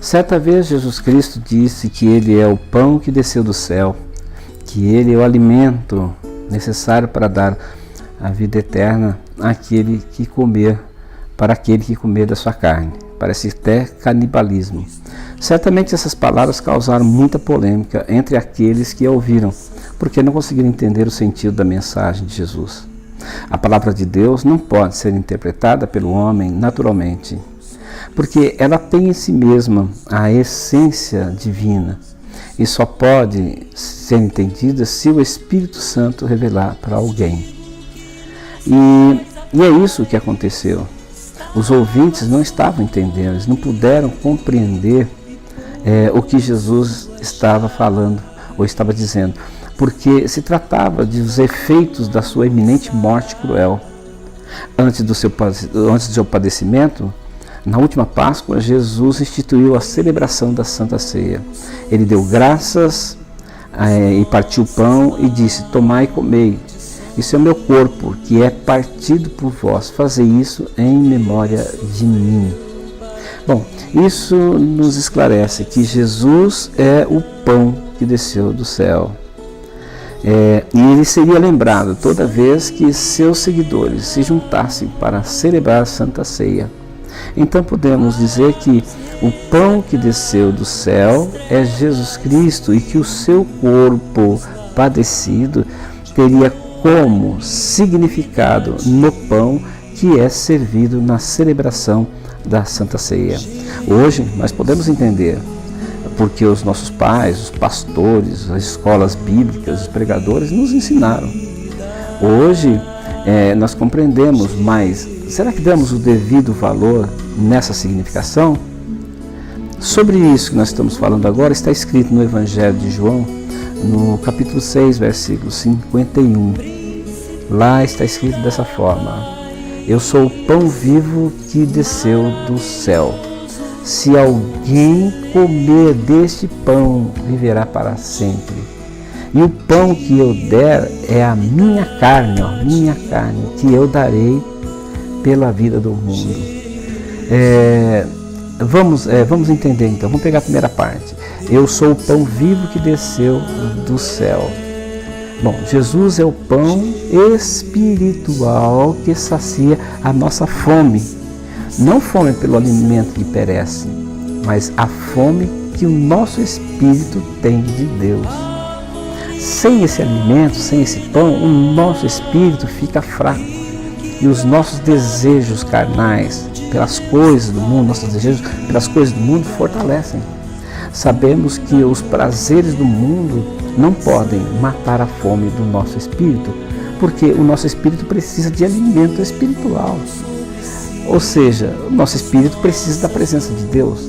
Certa vez Jesus Cristo disse que Ele é o pão que desceu do céu, que Ele é o alimento necessário para dar a vida eterna àquele que comer, para aquele que comer da sua carne. Parece até canibalismo. Certamente essas palavras causaram muita polêmica entre aqueles que a ouviram, porque não conseguiram entender o sentido da mensagem de Jesus. A palavra de Deus não pode ser interpretada pelo homem naturalmente, porque ela tem em si mesma a essência divina e só pode ser entendida se o Espírito Santo revelar para alguém. E é isso que aconteceu. Os ouvintes não estavam entendendo, eles não puderam compreender o que Jesus estava falando ou estava dizendo, porque se tratava dos efeitos da sua iminente morte cruel. Antes do seu padecimento, na última Páscoa, Jesus instituiu a celebração da Santa Ceia. Ele deu graças e partiu o pão e disse: tomai e comei, isso é o meu corpo, que é partido por vós, fazei isso em memória de mim. Bom, isso nos esclarece que Jesus é o pão que desceu do céu. E ele seria lembrado toda vez que seus seguidores se juntassem para celebrar a Santa Ceia. Então podemos dizer que o pão que desceu do céu é Jesus Cristo e que o seu corpo padecido teria como significado no pão que é servido na celebração da Santa Ceia. Hoje nós podemos entender porque os nossos pais, os pastores, as escolas bíblicas, os pregadores nos ensinaram. Hoje nós compreendemos, mas será que damos o devido valor nessa significação? Sobre isso que nós estamos falando agora está escrito no Evangelho de João, no capítulo 6, versículo 51. Lá está escrito dessa forma: eu sou o pão vivo que desceu do céu. Se alguém comer deste pão, viverá para sempre. E o pão que eu der é a minha carne, que eu darei pela vida do mundo. Vamos entender então, vamos pegar a primeira parte. Eu sou o pão vivo que desceu do céu. Bom, Jesus é o pão espiritual que sacia a nossa fome. Não fome pelo alimento que perece, mas a fome que o nosso espírito tem de Deus. Sem esse alimento, sem esse pão, o nosso espírito fica fraco. E os nossos desejos carnais pelas coisas do mundo, nossos desejos pelas coisas do mundo fortalecem. Sabemos que os prazeres do mundo não podem matar a fome do nosso espírito, porque o nosso espírito precisa de alimento espiritual. Ou seja, o nosso espírito precisa da presença de Deus.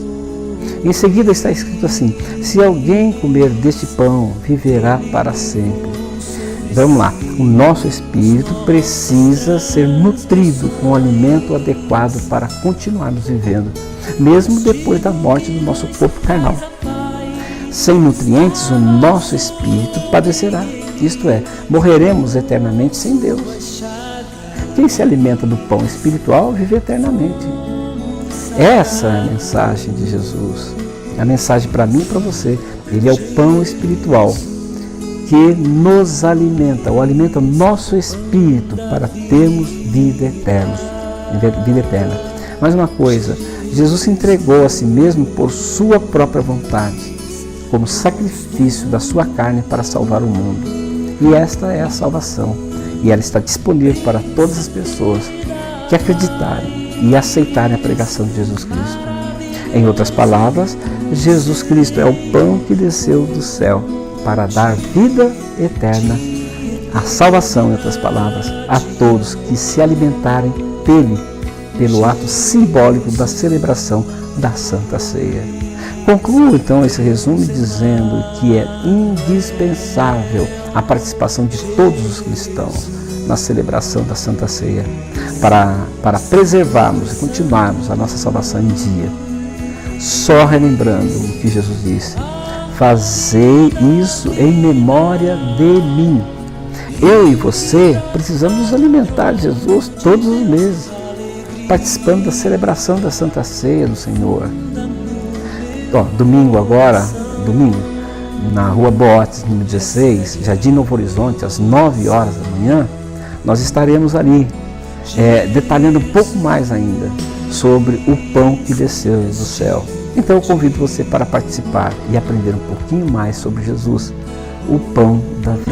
Em seguida está escrito assim: se alguém comer deste pão, viverá para sempre. Vamos lá, o nosso espírito precisa ser nutrido com o alimento adequado para continuarmos vivendo, mesmo depois da morte do nosso corpo carnal. Sem nutrientes, o nosso espírito padecerá, isto é, morreremos eternamente sem Deus. Quem se alimenta do pão espiritual vive eternamente. Essa é a mensagem de Jesus. A mensagem para mim e para você. Ele é o pão espiritual que nos alimenta, ou alimenta o nosso espírito para termos vida eterna. Mais uma coisa, Jesus se entregou a si mesmo por sua própria vontade, como sacrifício da sua carne para salvar o mundo. E esta é a salvação. E ela está disponível para todas as pessoas que acreditarem e aceitarem a pregação de Jesus Cristo. Em outras palavras, Jesus Cristo é o pão que desceu do céu para dar vida eterna, a salvação, em outras palavras, a todos que se alimentarem dele, pelo ato simbólico da celebração da Santa Ceia. Concluo então esse resumo dizendo que é indispensável a participação de todos os cristãos na celebração da Santa Ceia para preservarmos e continuarmos a nossa salvação em dia. Só relembrando o que Jesus disse: fazei isso em memória de mim. Eu e você precisamos nos alimentar de Jesus todos os meses, participando da celebração da Santa Ceia do Senhor. domingo agora, na Rua Botes, número 16, Jardim Novo Horizonte, às 9 horas da manhã, nós estaremos ali, detalhando um pouco mais ainda sobre o pão que desceu do céu. Então eu convido você para participar e aprender um pouquinho mais sobre Jesus, o pão da vida.